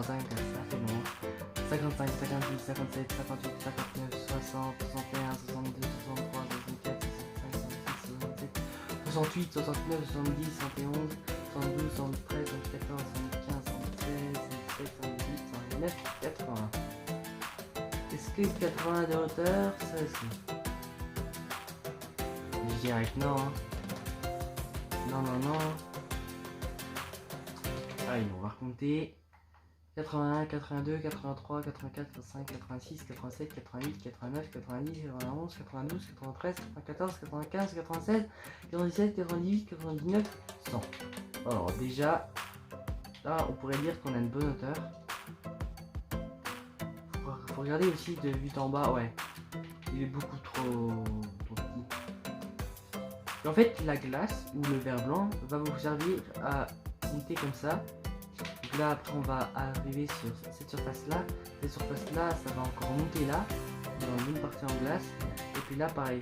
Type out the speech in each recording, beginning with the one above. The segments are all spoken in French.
53, 54, ça fait long. 55, 56, 57, 58, 59, 60, 61, 62, 63, 64, 65, 66, 67, 68, 69, 70, 71, 72, 73, 74, 75, 76, 77, 78, 79, 80. Est-ce que 80 de hauteur, ça aussi? Je dirais que non. Hein. Non, non, non. Allez, on va recompter. 81, 82, 83, 84, 85, 86, 87, 88, 89, 90, 91, 92, 93, 94, 95, 96, 97, 98, 99, 100. Alors déjà, là on pourrait dire qu'on a une bonne hauteur. Faut regarder aussi de vue en bas, ouais. Il est beaucoup trop petit. Et en fait, la glace ou le verre blanc va vous servir à monter comme ça. Donc là, après, on va arriver sur cette surface-là. Cette surface-là, ça va encore monter là, dans une partie en glace. Et puis là, pareil.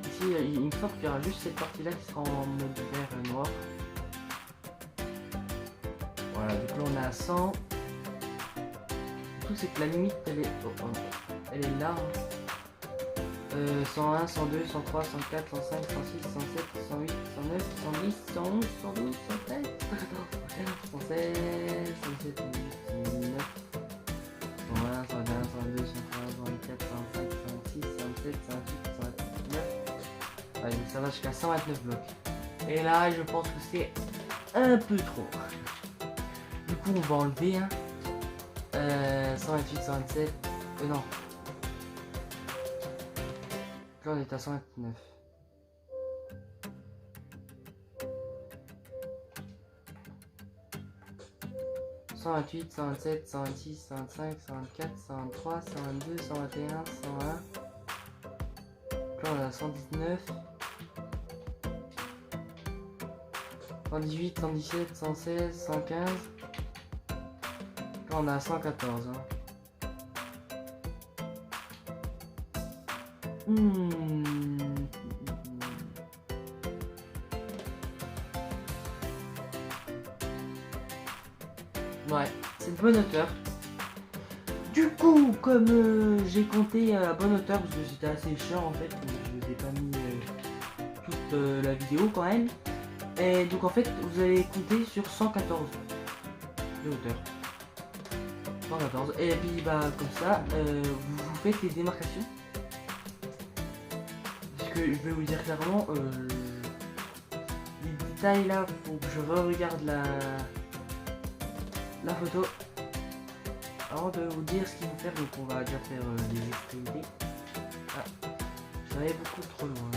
Ici, il me semble qu'il y aura juste cette partie-là qui sera en mode vert noir. Voilà, donc là, on est à 100. Le truc, c'est que la limite, elle est là. Hein. 101, 102, 103, 104, 105, 106, 107, 108, 109, 110, 111, 112, 113, 116, 117, 118, 119, 120, 121, 122, 123, 124, 125, 126, 127, 128, 129. Allez, ça va jusqu'à 129 blocs. Et là, je pense que c'est un peu trop. Du coup, on va enlever 128, 127. Non. Là, on est à 129. « 128, 127, 126, 125, 124, 123, 122, 121, 101. Là, on est à 119. 118, 117, 116, 115. Là, on est à 114. Hein. Ouais, c'est une bonne hauteur. Du coup, comme j'ai compté à la bonne hauteur, parce que c'était assez chiant en fait, je n'ai pas mis toute la vidéo quand même. Et donc en fait, vous allez compter sur 114 de hauteur. 114. Et puis bah comme ça, vous faites les démarcations. Je vais vous dire clairement, les détails là, faut que je re-regarde la photo avant de vous dire ce qu'il faut faire. Donc on va déjà faire les extrémités. Ah, j'avais beaucoup trop loin.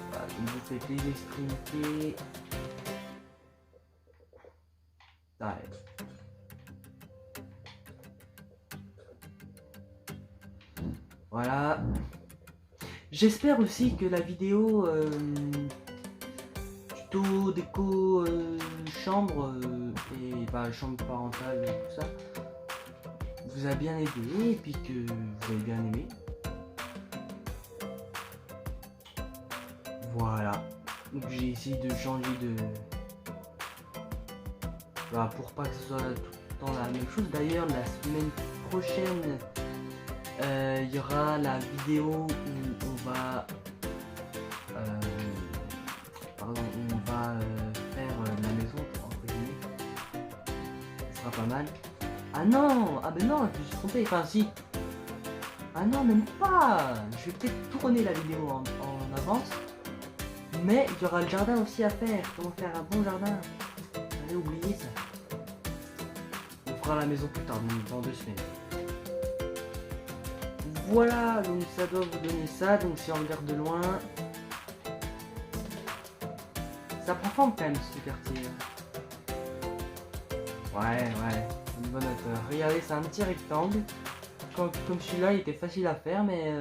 Voilà, donc vous faites les extrémités. Ah, ouais. Voilà. J'espère aussi que la vidéo tuto déco chambre et chambre parentale et tout ça vous a bien aidé et puis que vous avez bien aimé. Voilà. Donc j'ai essayé de changer de... pour pas que ce soit tout le temps la même chose. D'ailleurs la semaine prochaine il y aura la vidéo où on va faire la maison entre guillemets. Ce sera pas mal. Ah non, ah ben non, je me suis trompé. Enfin si. Ah non, même pas. Je vais peut-être tourner la vidéo en avance. Mais il y aura le jardin aussi à faire. Comment faire un bon jardin. J'avais oublié ça. On fera la maison plus tard, dans 2 semaines. Voilà, donc ça doit vous donner ça. Donc si on regarde de loin, ça prend forme quand même ce quartier. Ouais, une bonne hauteur. Regardez, c'est un petit rectangle. Comme celui-là, il était facile à faire, mais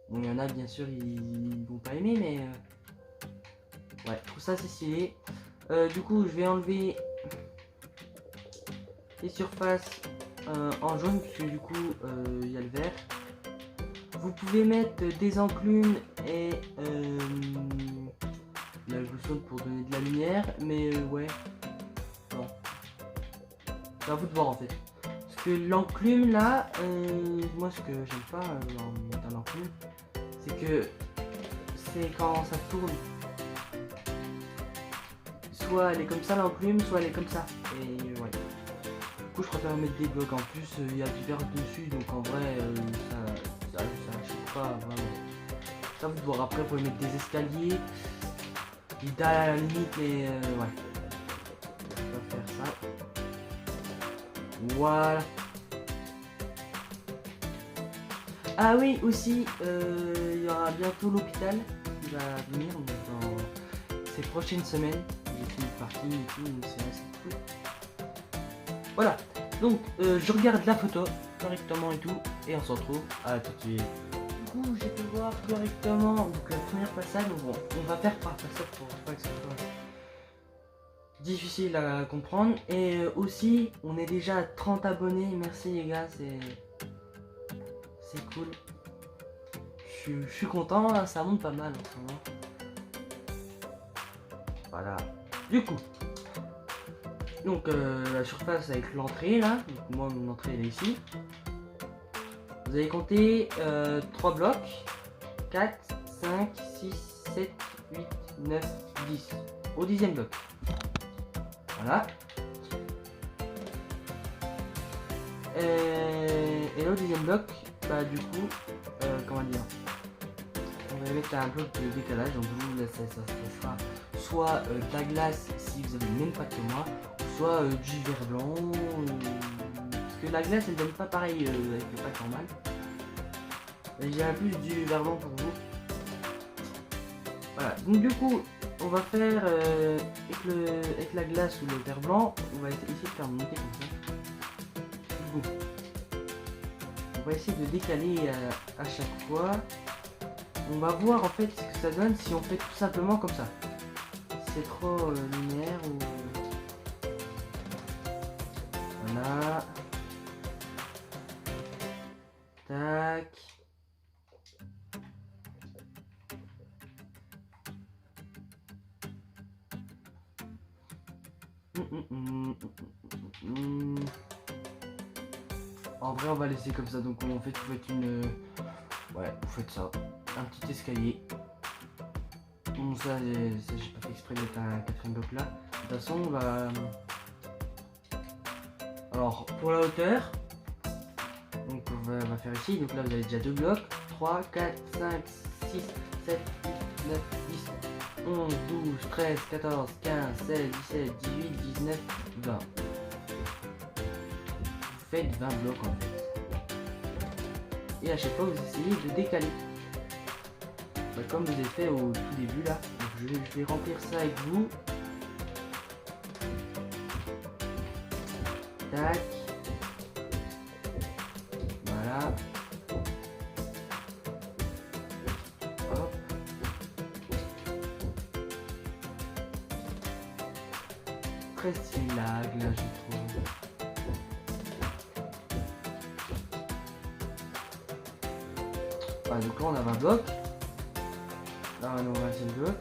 bon, il y en a bien sûr, ils vont pas aimer, mais ouais, je trouve ça c'est stylé. Du coup, je vais enlever les surfaces en jaune, puisque du coup, il y a le vert. Vous pouvez mettre des enclumes et la glue chaude pour donner de la lumière, mais ouais, bon, c'est à vous de voir en fait. Parce que l'enclume là, moi ce que j'aime pas dans l'enclume, c'est que c'est quand ça tourne. Soit elle est comme ça l'enclume, soit elle est comme ça. Et ouais. Du coup je préfère mettre des blocs. En plus il y a du verre dessus, donc en vrai ça choque pas vraiment. Ça vous de voir. Après vous pouvez mettre des escaliers. Il dalle à la limite, mais ouais. On va faire ça. Voilà. Ah oui, aussi, il y aura bientôt l'hôpital qui va venir dans ces prochaines semaines. J'ai fait une partie et tout, donc c'est assez cool. Voilà, donc je regarde la photo correctement et tout, et on se retrouve à tout de suite. Du coup, j'ai pu voir correctement donc la première façade. Bon, on va faire par façade pour pas que ce soit difficile à comprendre. Et aussi, on est déjà à 30 abonnés. Merci les gars, c'est cool. Je suis content, là, ça monte pas mal en ce moment. Voilà. Du coup, donc la surface avec l'entrée là. Donc moi mon entrée elle est ici. Vous allez compter 3 blocs. 4, 5, 6, 7, 8, 9, 10. Au 10e bloc. Voilà. Et là au 10e bloc, bah du coup, comment dire, on va mettre un bloc de décalage. Donc vous, ça sera soit de la glace si vous avez le même pack que moi, ou soit du verre blanc. Parce que la glace elle donne pas pareil avec le pack normal. J'ai plus du verre blanc pour vous. Voilà, donc du coup, on va faire avec la glace ou le verre blanc, on va essayer de faire monter comme ça. Du coup, on va essayer de décaler à chaque fois. On va voir en fait ce que ça donne si on fait tout simplement comme ça. Si c'est trop linéaire ou... Voilà. Tac. En vrai on va laisser comme ça, donc on fait, vous faites une... Ouais, vous faites ça, un petit escalier. Bon ça j'ai pas fait exprès d'être un 4ème bloc là. De toute façon on va... Alors pour la hauteur, donc on va faire ici, donc là vous avez déjà 2 blocs. 3, 4, 5, 6, 7, 8, 9, 10, 11, 12, 13, 14, 15, 16, 17, 18, 19, 20. Vous faites 20 blocs en fait. Et à chaque fois vous essayez de décaler. Bah, comme vous avez fait au tout début là. Donc je vais remplir ça avec vous. Tac. Voilà. Hop. Très stylé là, je trouve. Voilà, donc là on a 20 blocs. Là on a 20 bloc.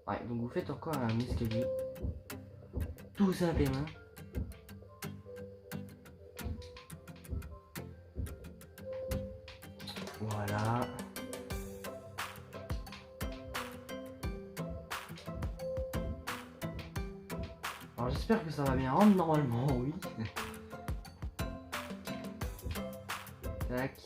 Ouais, donc vous faites encore un escalier. Tout simplement. Voilà. Alors j'espère que ça va bien rendre normalement, oui. Tac.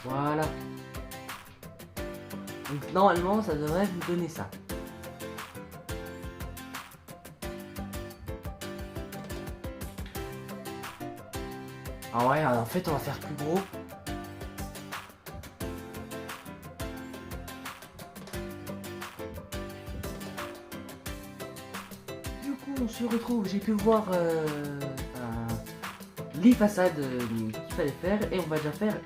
Voilà. Donc normalement ça devrait vous donner ça. Ah ouais, en fait on va faire plus gros. Du coup on se retrouve, j'ai pu voir les façades qu'il fallait faire et on va déjà faire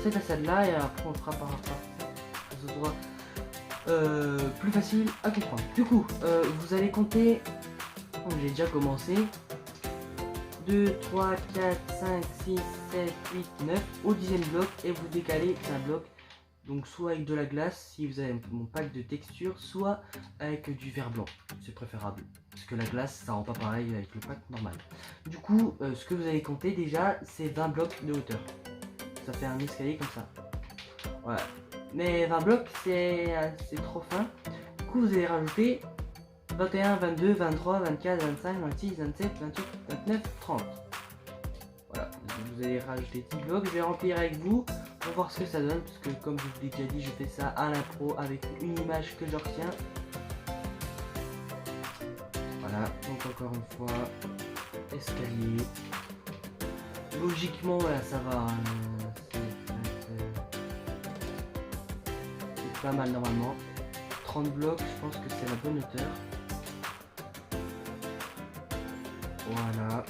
cette façade là et après on fera par ce sera plus facile à comprendre. Du coup vous allez compter, j'ai déjà commencé, 2, 3, 4, 5, 6, 7, 8, 9 au 10e bloc et vous décalez un bloc. Donc soit avec de la glace si vous avez mon pack de texture, soit avec du verre blanc, c'est préférable. Parce que la glace ça rend pas pareil avec le pack normal. Du coup ce que vous allez compter déjà c'est 20 blocs de hauteur. Ça fait un escalier comme ça. Voilà. Mais 20 blocs c'est trop fin. Du coup vous allez rajouter 21, 22, 23, 24, 25, 26, 27, 28, 29, 30. Voilà, vous allez rajouter 10 blocs, je vais remplir avec vous pour voir ce que ça donne, parce que comme je vous l'ai déjà dit, je fais ça à l'impro avec une image que je retiens. Voilà, donc encore une fois, escalier. Logiquement, voilà, ça va. C'est pas mal normalement. 30 blocs, je pense que c'est la bonne hauteur. Voilà.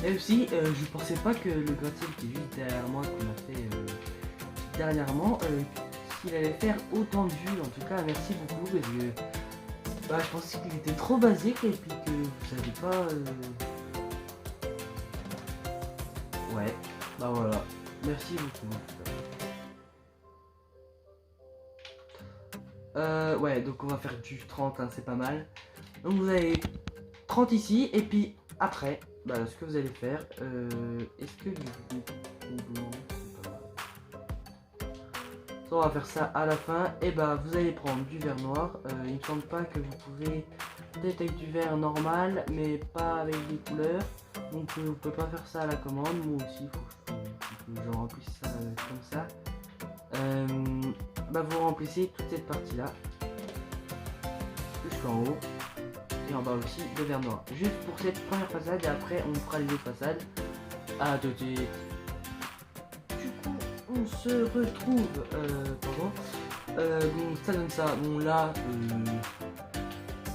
Et aussi, je pensais pas que le gratte-ciel qui est juste derrière moi, qu'on a fait dernièrement, qu'il allait faire autant de vues. En tout cas, merci beaucoup parce que je pensais qu'il était trop basique et puis que vous savez pas. Ouais, bah voilà. Merci beaucoup. Ouais, donc on va faire du 30, hein, c'est pas mal. Donc vous avez 30 ici, et puis après, ce que vous allez faire, est-ce que du blanc, c'est pas mal. Ça, on va faire ça à la fin, et vous allez prendre du verre noir. Il me semble pas que vous pouvez, peut-être avec du verre normal, mais pas avec des couleurs. Donc vous pouvez pas faire ça à la commande, moi aussi, il faut que je remplisse ça comme ça. Vous remplissez toute cette partie là jusqu'en haut et en bas aussi de verre noir, juste pour cette première façade, et après on fera les autres façades. À tout de suite. Du coup on se retrouve bon ça donne ça, bon là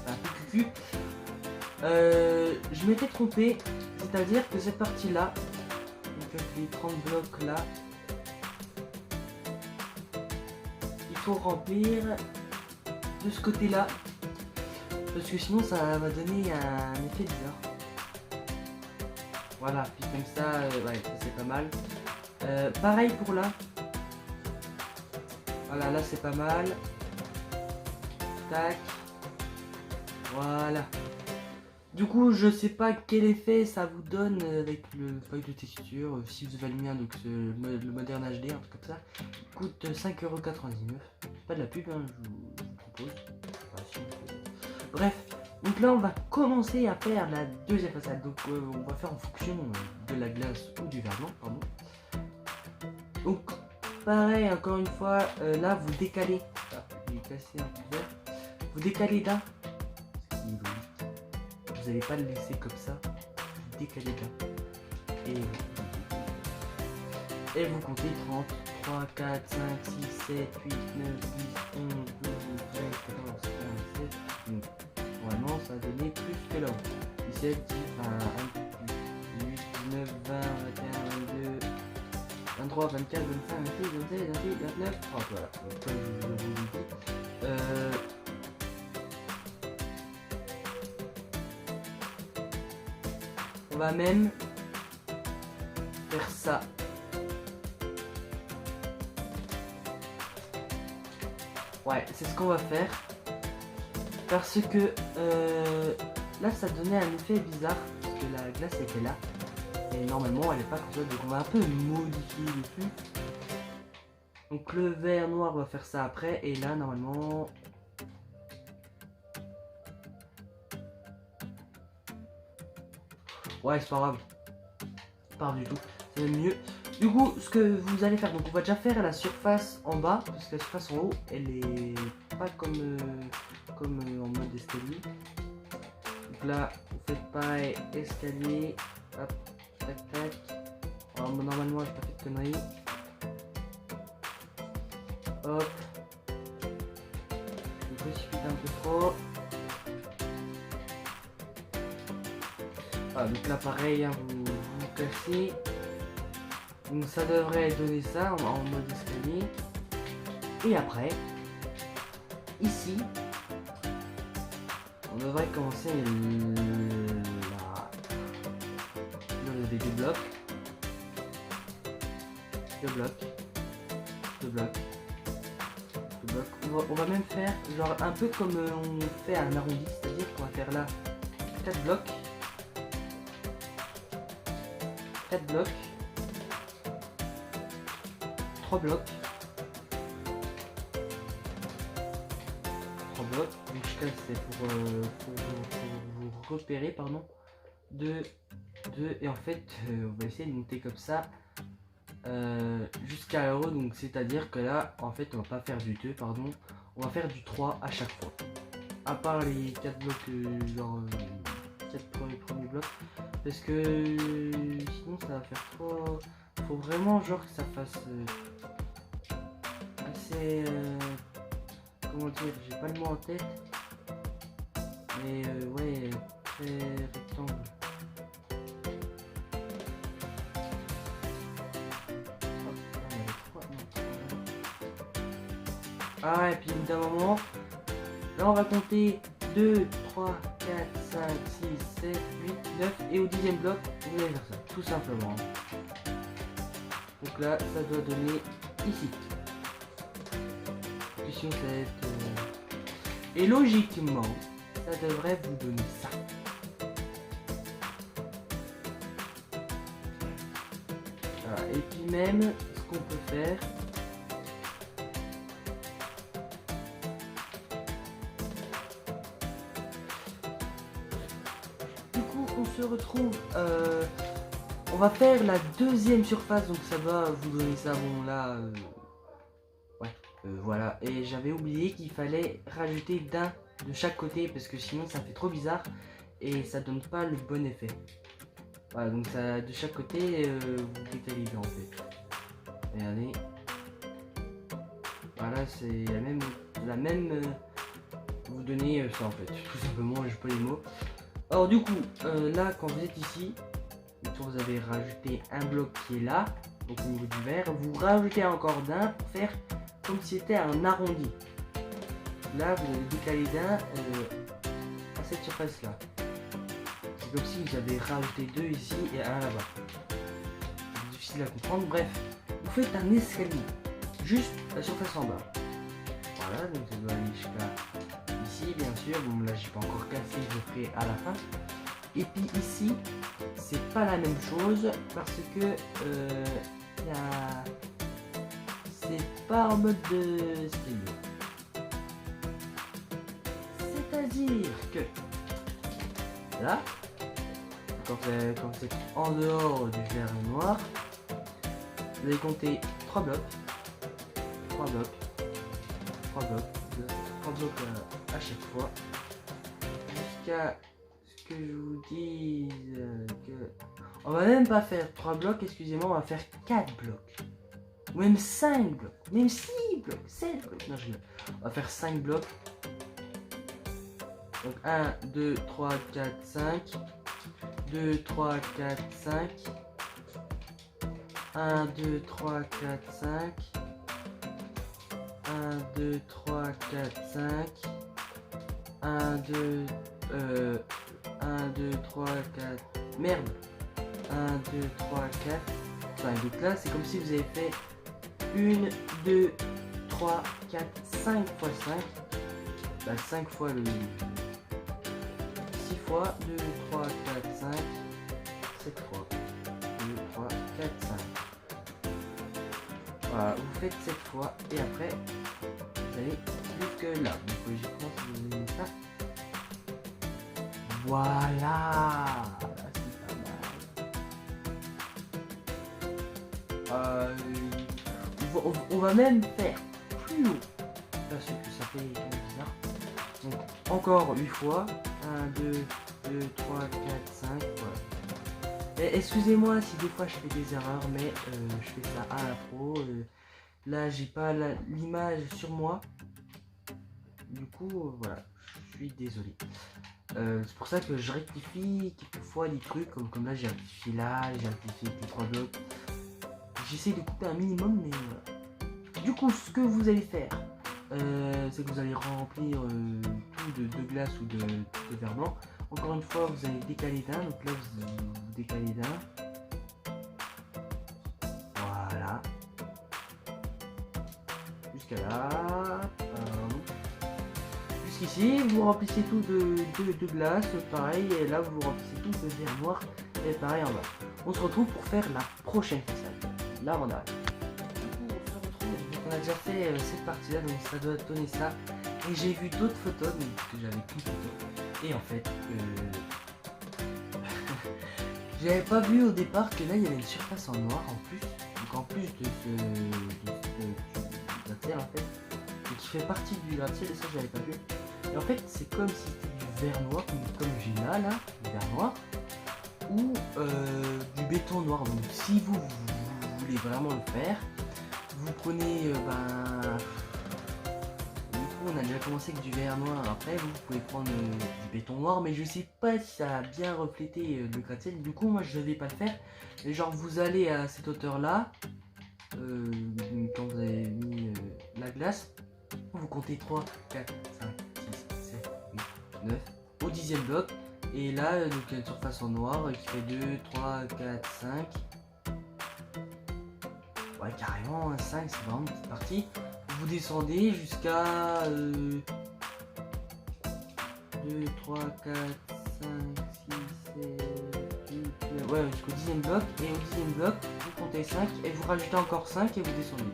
un peu cucu. Je m'étais trompé, c'est à dire que cette partie là, donc les 30 blocs là, remplir de ce côté là parce que sinon ça va donner un effet bizarre. Voilà, puis comme ça, ouais, c'est pas mal. Pareil pour là. Voilà, là c'est pas mal. Tac. Voilà. Du coup, je sais pas quel effet ça vous donne avec le pack de texture. Si vous avez le mien, donc le moderne HD, un truc comme ça, il coûte 5,99€. C'est pas de la pub, hein, je vous propose. Bref, donc là on va commencer à faire la deuxième façade. Donc on va faire en fonction de la glace ou du verre blanc, pardon. Donc pareil, encore une fois, là vous décalez. Ah, j'ai cassé un peu de verre. Vous décalez là. Vous n'allez pas le laisser comme ça, vous décalez là. Et vous comptez 30, 3, 4, 5, 6, 7, 8, 9, 10, 11, 12, 13, 14, 15, 16. Donc, normalement, ça a donné plus que là. 17, 10, 18, 19, 20, 21, 22, 23, 24, 25, 26, 27, 28, 29, 30. Voilà. Donc, comme je vous l'ai dit. On va même faire ça. Ouais, c'est ce qu'on va faire. Parce que là, ça donnait un effet bizarre. Parce que la glace était là. Et normalement, elle est pas comme ça. Donc on va un peu modifier le truc. Donc le verre noir va faire ça après. Et là, normalement... Ouais, c'est pas grave. Pas du tout. C'est mieux. Du coup, ce que vous allez faire, donc on va déjà faire la surface en bas, parce que la surface en haut, elle est pas comme en mode escalier. Donc là, vous faites pareil, escalier, hop, tac tac. Alors, normalement, j'ai pas fait de conneries. Hop. Je précipite un peu trop. Ah, donc là, pareil, hein, vous cassez. Donc ça devrait donner ça en mode escalier. Et après, ici, on devrait commencer la lever des blocs. Deux blocs. Deux blocs. Deux blocs. On va même faire genre un peu comme on fait un arrondi, c'est-à-dire qu'on va faire là 4 blocs. 4 blocs. 3 blocs. 3 blocs. Donc c'est pour vous repérer, pardon. 2, et en fait on va essayer de monter comme ça jusqu'à l'euro, donc c'est à dire que là en fait on va pas faire du 2, pardon, on va faire du 3 à chaque fois, à part les 4 blocs genre 4 premiers blocs, parce que sinon ça va faire trop. Faut vraiment genre que ça fasse assez comment dire, j'ai pas le mot en tête, mais ouais, très rectangle. Ah, et puis d'un moment, là on va compter 2, 3, 4, 5, 6, 7, 8, 9 et au 10e bloc, vous allez faire ça, tout simplement. Donc là, ça doit donner ici. Question 7. Et logiquement, ça devrait vous donner ça. Voilà. Et puis même, ce qu'on peut faire, on se retrouve, on va faire la deuxième surface, donc ça doit vous donner ça, bon là, ouais, voilà, et j'avais oublié qu'il fallait rajouter d'un de chaque côté, parce que sinon ça fait trop bizarre, et ça donne pas le bon effet, voilà, donc ça, de chaque côté, vous décalez en fait, regardez, voilà, c'est la même, vous donnez ça en fait, tout simplement, je pas les mots. Alors du coup, là quand vous êtes ici, vous avez rajouté un bloc qui est là, donc au niveau du vert, vous rajoutez encore d'un pour faire comme si c'était un arrondi. Là vous allez décaler d'un à cette surface là. C'est comme si vous avez rajouté deux ici et un là-bas. C'est difficile à comprendre, bref. Vous faites un escalier, juste la surface en bas. Voilà, donc ça doit aller jusqu'à ici bien sûr, bon là j'ai pas encore cassé, je le ferai à la fin. Et puis ici c'est pas la même chose parce que c'est pas en mode de style. C'est-à-dire que là, quand c'est en dehors du vert et noir, vous allez compter 3 blocs, 3 blocs, 3 blocs, 3 blocs à chaque fois, jusqu'à ce que je vous dise que... On va même pas faire 3 blocs, excusez-moi, on va faire 4 blocs. Ou même 5 blocs, même 6 blocs, 7 blocs. Non, on va faire 5 blocs. Donc 1, 2, 3, 4, 5. 2, 3, 4, 5. 1, 2, 3, 4, 5. 1, 2, 3, 4, 5. 1, 2, 3, 4. Merde. 1, 2, 3, 4. 5. Donc là, c'est comme si vous avez fait 1, 2, 3, 4, 5 fois 5. Bah, 5 fois le... 6 fois 2, 3, 4, 5. 7 fois 2, 3, 4, 5. Voilà, vous faites 7 fois et après, vous allez jusque là. Donc logiquement, si vous avez ça. Voilà. On va même faire plus haut parce que ça fait bizarre. Donc encore 8 fois 1, 2, 2, 3, 4, 5. Voilà. Excusez-moi si des fois je fais des erreurs, mais je fais ça à la pro. Là j'ai pas l'image sur moi, du coup voilà, je suis désolé. C'est pour ça que je rectifie quelquefois des trucs comme là j'ai rectifié les 3 blocs. J'essaie de couper un minimum, mais voilà. Du coup, ce que vous allez faire, c'est que vous allez remplir tout de glace ou de verre blanc. Encore une fois, vous allez décaler d'un, donc là vous décalez d'un. Voilà. Jusqu'à là. Jusqu'ici, vous remplissez tout de glace, pareil, et là vous remplissez tout de verre noir, et pareil en bas. On se retrouve pour faire la prochaine façade. Là on arrive. Du coup, on se retrouve, donc on a déjà fait cette partie là, donc ça doit donner ça. Et j'ai vu d'autres photos, donc parce que j'avais plus de photos. Et en fait, j'avais pas vu au départ que là il y avait une surface en noir en plus. Donc en plus de ce gratte-ciel en fait, et qui fait partie du gratte-ciel, et ça j'avais pas vu. Et en fait c'est comme si c'était du verre noir, comme j'ai là, du verre noir, ou du béton noir. Donc si vous voulez vraiment le faire, vous prenez on a déjà commencé avec du verre noir, après vous pouvez prendre du béton noir, mais je sais pas si ça a bien reflété le gratte-ciel, du coup moi je vais pas le faire. Et genre vous allez à cette hauteur là, quand vous avez mis la glace, vous comptez 3, 4, 5, 6, 7, 8, 9, au 10e bloc, et là donc il y a une surface en noir qui fait 2, 3, 4, 5, ouais carrément 5, c'est vraiment une petite partie. Vous descendez jusqu'à 2, 3, 4, 5, 6, 7, 8, 9, ouais, jusqu'au 10e bloc. Et au 10e bloc, vous comptez 5 et vous rajoutez encore 5 et vous descendez.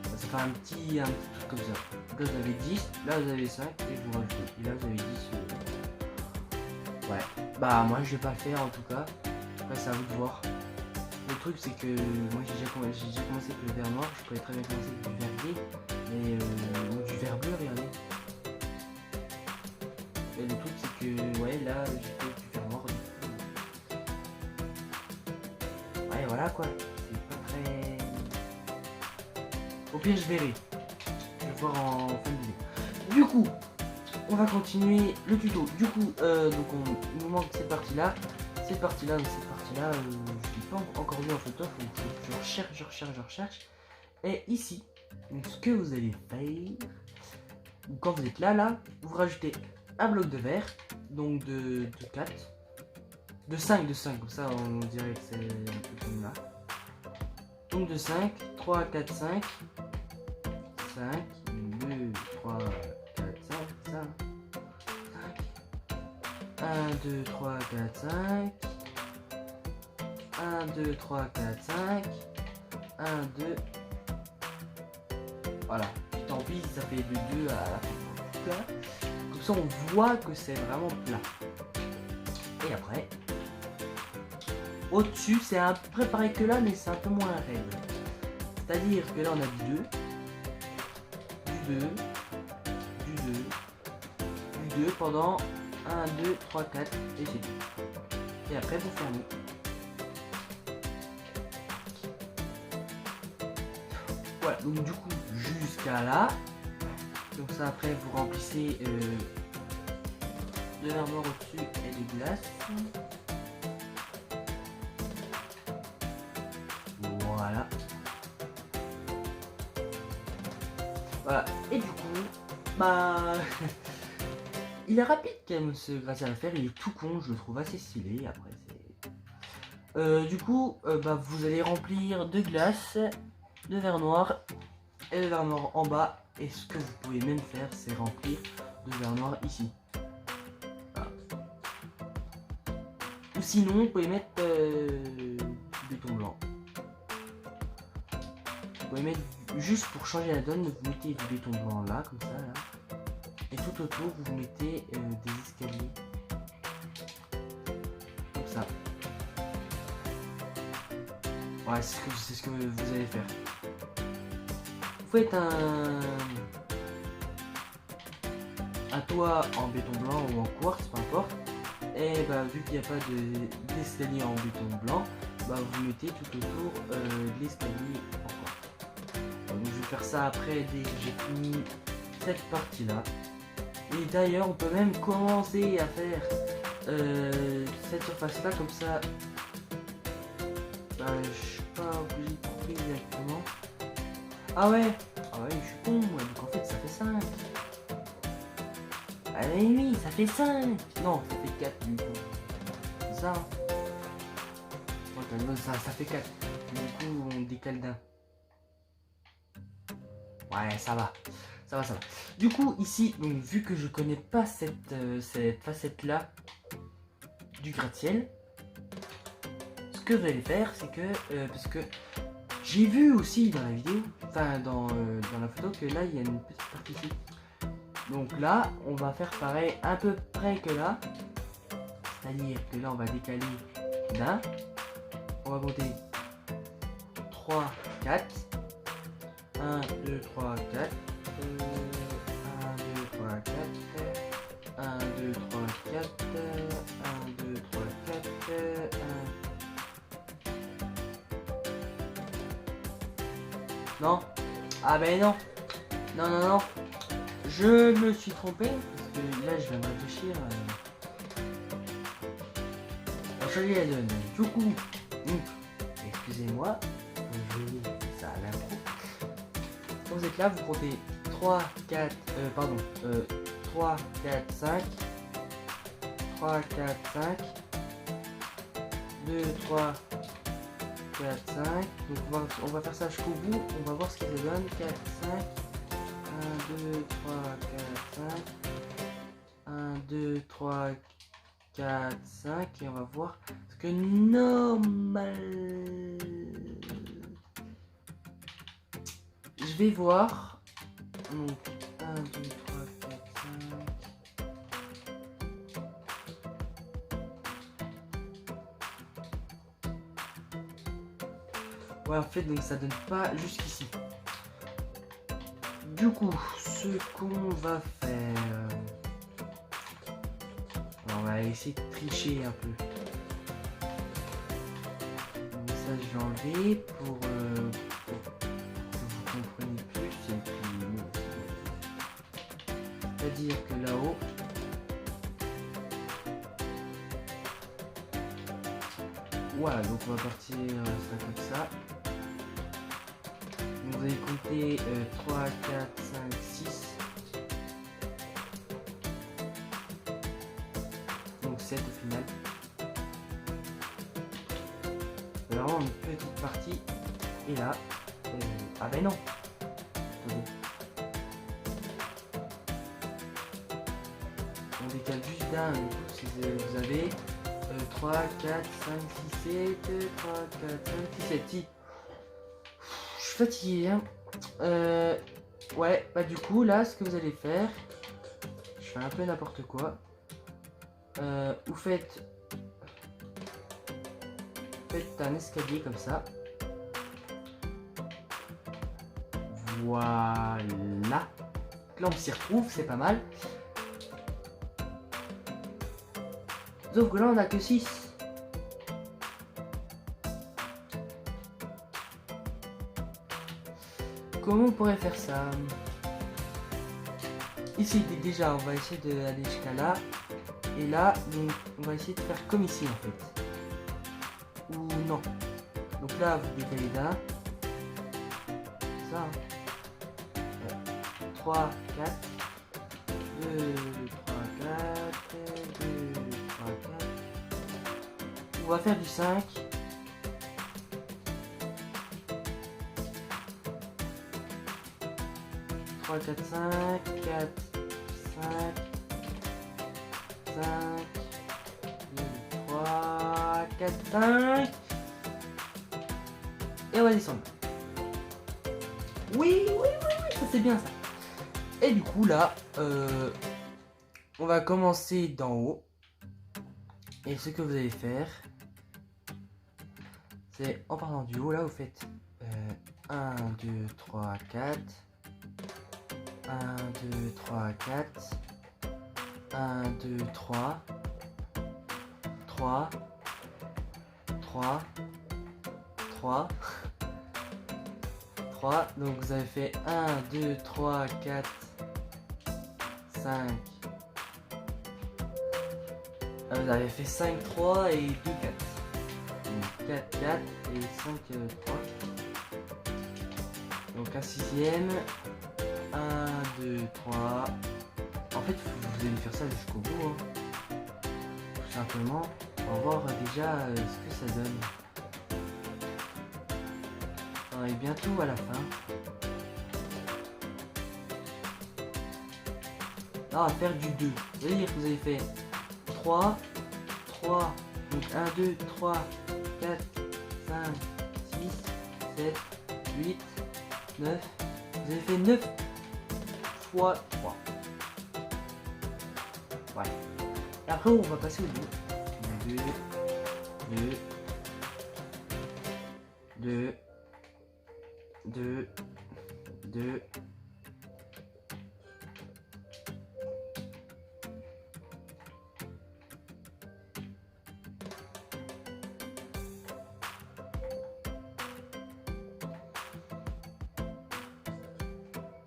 Ça fait un petit truc comme ça. Là vous avez 10, là vous avez 5 et vous rajoutez. Et là vous avez 10. Ouais, bah moi je vais pas le faire en tout cas. Après c'est à vous de voir. Le truc c'est que moi j'ai déjà commencé avec le verre noir, je pourrais très bien commencer avec du verre gris, mais ou du verre bleu, regardez. Et le truc c'est que ouais là j'ai fait du verre noir du coup. Ouais voilà quoi, c'est pas très... Au pire je verrai. Je vais voir en fin de vidéo. Du coup, on va continuer le tuto. Du coup, donc il nous manque cette partie là. Cette partie là, je l'ai pas encore vu en photo, faut que je recherche. Et ici, donc ce que vous allez faire, quand vous êtes là, vous rajoutez un bloc de verre, donc de 4, de 5, comme ça on dirait que c'est un peu comme là. Donc de 5, 3, 4, 5, 5, 2, 3, 4, 5, 1, 2, 3, 4, 5. 1, 2, 3, 4, 5. 1, 2. Voilà. Tant pis, ça fait de 2 à la fin. Comme ça, on voit que c'est vraiment plat. Et après, au-dessus, c'est à peu près pareil que là, mais c'est un peu moins raide. C'est-à-dire que là, on a du 2, du 2 pendant 1, 2, 3, 4 et c'est tout. Et après, vous fermez. Voilà, donc du coup, jusqu'à là. Donc ça, après, vous remplissez de verre noir au-dessus et de glace. Voilà. Voilà, et du coup, bah... il est rapide quand même ce gratte-ciel à faire, il est tout con, je le trouve assez stylé, après c'est... du coup, bah, vous allez remplir de glace, de verre noir et de verre noir en bas, et ce que vous pouvez même faire, c'est remplir de verre noir ici. Voilà. Ou sinon, vous pouvez mettre du béton blanc. Vous pouvez mettre, juste pour changer la donne, vous mettez du béton blanc là, comme ça, là. Et tout autour, vous mettez des escaliers. Comme ça. Ouais, c'est ce que vous allez faire. Vous faites un toit en béton blanc ou en quartz, peu importe. Et bah, vu qu'il n'y a pas d'escalier en béton blanc, bah, vous mettez tout autour de l'escalier en quartz. Donc je vais faire ça après dès que j'ai fini cette partie là. Et d'ailleurs on peut même commencer à faire cette surface là, comme ça bah, je suis pas obligé de couper directement. Ah ouais, je suis con moi, donc en fait mais oui, ça fait 5. Non, ça fait 4 du coup. C'est ça, hein. Ouais, ça fait 4. Du coup, on décale d'un. Ouais, ça va. Ça va, ça va. Du coup, ici, donc, vu que je connais pas cette facette-là du gratte-ciel, ce que vous allez faire, c'est que, parce que j'ai vu aussi dans la vidéo, enfin dans la photo, que là, il y a une petite partie ici. Donc là, on va faire pareil, à peu près que là. C'est-à-dire que là, on va décaler d'un. On va monter 3, 4. 1, 2, 3, 4. 1, 2, 3, 4. 1, 2, 3, 4. 1, 2, 3, 4. 1. Non. Ah ben non. Non, non, non. Je me suis trompé. Parce que là, je viens de réfléchir. On va changer la donne. Du coup, excusez-moi. Je vais ça à l'impro. Quand vous êtes là, vous comptez 3, 4, 3, 4, 5. 3, 4, 5. 2, 3, 4, 5. Donc on va faire ça jusqu'au bout. On va voir ce qu'il se donne. 4, 5. 1, 2, 3, 4, 5. 1, 2, 3, 4, 5. Et on va voir ce que normal. Je vais voir. Donc 1, 2, 3, 4, 5. Ouais, en fait, donc ça donne pas jusqu'ici. Du coup, ce qu'on va faire, on va essayer de tricher un peu. Donc ça, je vais enlever pour que vous compreniez plus. Et puis, c'est-à-dire que là-haut, voilà, donc on va partir ça comme ça. Vous allez compter 3, 4, 5, 6. Donc 7 au final. Vraiment une petite partie. Et là. Ah ben non. Attendez. On décale juste d'un. Si vous avez 3, 4, 5, 6, 7. 3, 4, 5, 6, 7. Si. Je suis fatigué, hein. Ouais, bah du coup là ce que vous allez faire, je fais un peu n'importe quoi. Vous faites un escalier comme ça. Voilà. Là on s'y retrouve, c'est pas mal. Sauf que là on a que 6. Comment on pourrait faire ça? Ici déjà on va essayer d'aller jusqu'à là. Et là donc on va essayer de faire comme ici en fait. Ou non. Donc là vous décalez d'un. Ça. 3, 4. 2, 3, 4. 2, 3, 4. On va faire du 5. 3, 4, 5, 4, 5, 5, 2, 3, 4, 5. Et on va descendre. Oui, ça c'est bien ça. Et du coup là, on va commencer d'en haut. Et ce que vous allez faire, c'est en partant du haut là, vous faites 1, 2, 3, 4. 1, 2, 3, 4. 1, 2, 3. 3. 3. 3. 3. Donc vous avez fait 1, 2, 3, 4, 5. Vous avez fait 5, 3 et 2, 4. Donc 4, 4 et 5, 3. Donc un sixième. 1, 2, 3. En fait, vous allez faire ça jusqu'au bout, hein. Tout simplement. On va voir déjà ce que ça donne. On est bientôt à la fin. Là, on va faire du 2. C'est-à-dire que vous avez fait 3, donc 1, 2, 3, 4, 5, 6, 7, 8, 9. Vous avez fait 9 fois 3. Voilà. Et après, on va passer au 2. 2.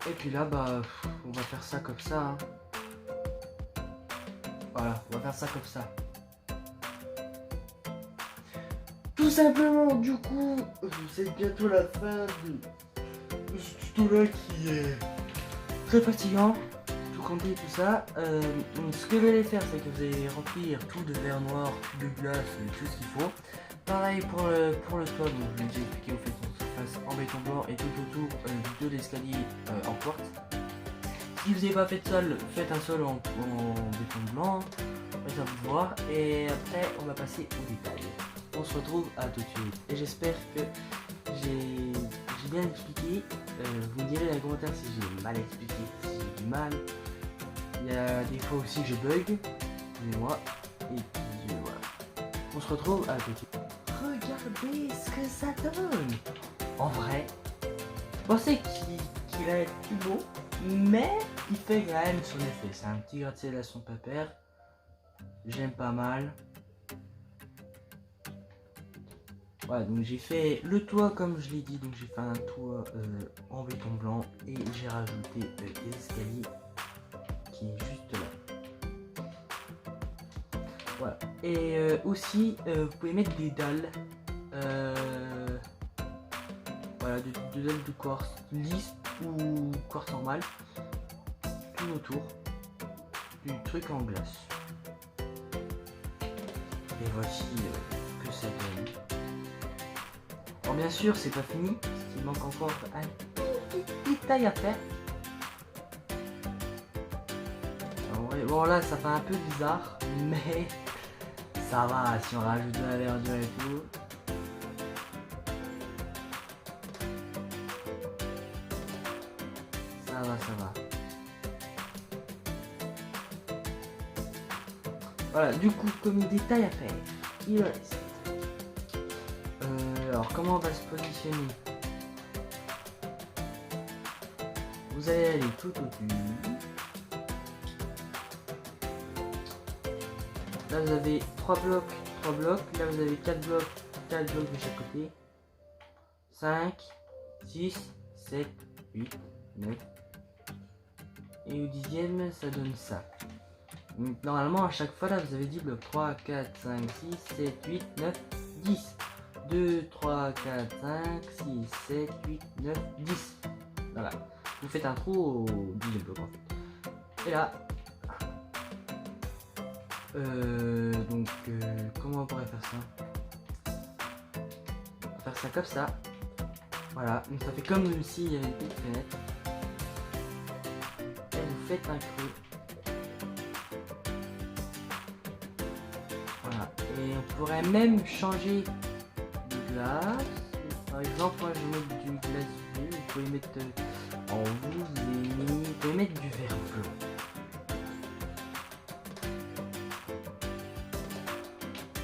Et puis là, bah, on va faire ça comme ça, hein. Voilà, on va faire ça comme ça. Tout simplement, du coup, c'est bientôt la fin de ce tuto-là qui est très fatigant. Tout compter, tout ça. Ce que vous allez faire, c'est que vous allez remplir tout de verre noir, tout de glace, tout ce qu'il faut. Pareil pour le toit, donc je l'ai déjà expliqué, vous faites une surface en béton blanc et tout autour de l'escalier en porte. Si vous n'avez pas fait de sol, faites un sol en béton blanc, ça vous voir. Et après, on va passer au détail. On se retrouve à tout de suite. Et j'espère que j'ai bien expliqué. Vous me direz dans les commentaires si j'ai mal expliqué, si j'ai du mal. Il y a des fois aussi que je bug, excusez-moi. Et puis voilà. On se retrouve à tout de suite. Regardez ce que ça donne. En vrai, je pensais qu'il allait être plus beau, mais il fait quand même son effet. C'est un petit gratte-ciel à son pépère. J'aime pas mal. Voilà, donc j'ai fait le toit comme je l'ai dit, donc j'ai fait un toit en béton blanc et j'ai rajouté des escaliers qui est juste là. Voilà. Et aussi, vous pouvez mettre des dalles. Voilà, de dalles de quartz lisse ou quartz normal. Tout autour du truc en glace. Et voici ce que ça donne. Alors bien sûr, c'est pas fini, parce qu'il manque encore un petit détail à faire. Alors, bon là, ça fait un peu bizarre, mais ça va si on rajoute de la verdure et tout. Ça va. Voilà, du coup, comme détail à faire, il reste. Alors, comment on va se positionner? Vous allez aller tout au-dessus. Là, vous avez 3 blocs. Là, vous avez 4 blocs de chaque côté. 5, 6, 7, 8, 9. Et au 10e, ça donne ça. Donc, normalement, à chaque fois, là, vous avez 10 blocs. 3, 4, 5, 6, 7, 8, 9, 10. 2, 3, 4, 5, 6, 7, 8, 9, 10. Voilà. Vous faites un trou au 10e bloc en fait. Et là. Donc, comment on pourrait faire ça? On va faire ça comme ça. Voilà. Donc, ça fait comme s'il y avait une petite fenêtre. Et vous faites un creux. Voilà. Et on pourrait même changer de glace. Par exemple, moi je vais mettre du glace bleu. Vous pouvez mettre en vous pouvez mettre du verre blanc.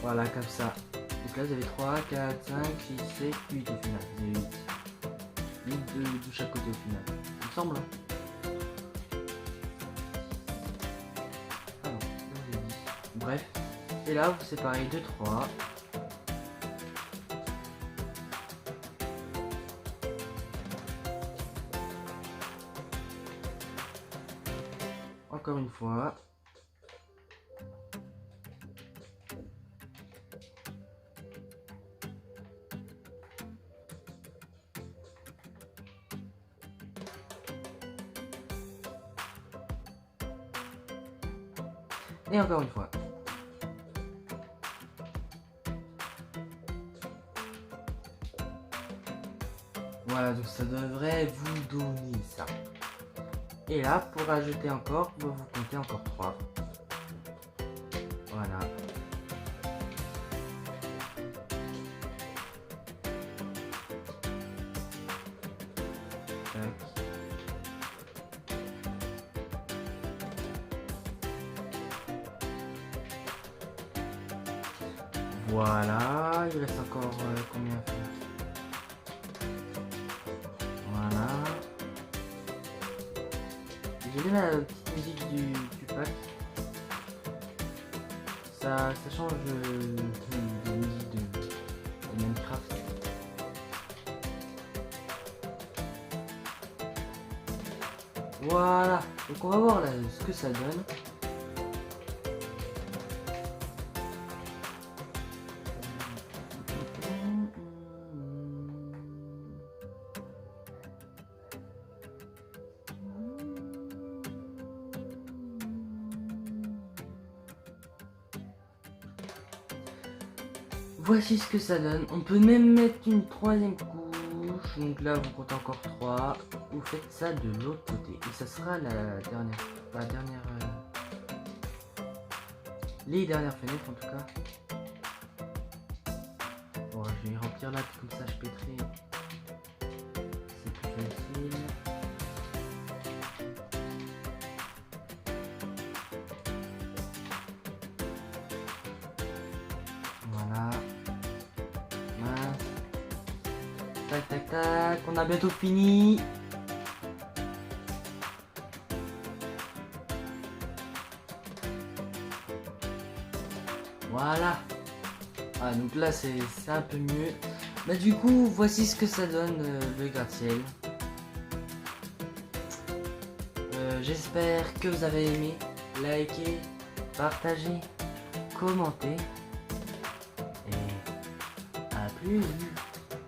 Voilà, comme ça. Donc là, vous avez 3, 4, 5, 6, 7, 8 au final. Vous avez 8 de chaque côté au final. Il me semble. Ah non, là, vous 10. Bref. Et là, vous séparez 2, 3. Encore une fois. Et encore une fois. Voilà, donc ça devrait vous donner ça. Et là, pour rajouter encore, vous comptez encore 3. Voilà. Tac. Voilà, il reste encore combien à faire? Voilà. J'ai mis la petite musique du pack. Ça change de musique de Minecraft. Voilà, donc on va voir là ce que ça donne. Voici ce que ça donne. On peut même mettre une 3e couche. Donc là, vous comptez encore 3. Vous faites ça de l'autre côté. Et ça sera la dernière. Les dernières fenêtres en tout cas. Bon, je vais remplir là, comme ça je péterai. C'est plus facile. Voilà. Mince. Tac tac tac. On a bientôt fini. Voilà. Ah, donc là c'est un peu mieux. Bah du coup voici ce que ça donne le gratte-ciel. J'espère que vous avez aimé. Likez, partagez, commentez. Et à plus.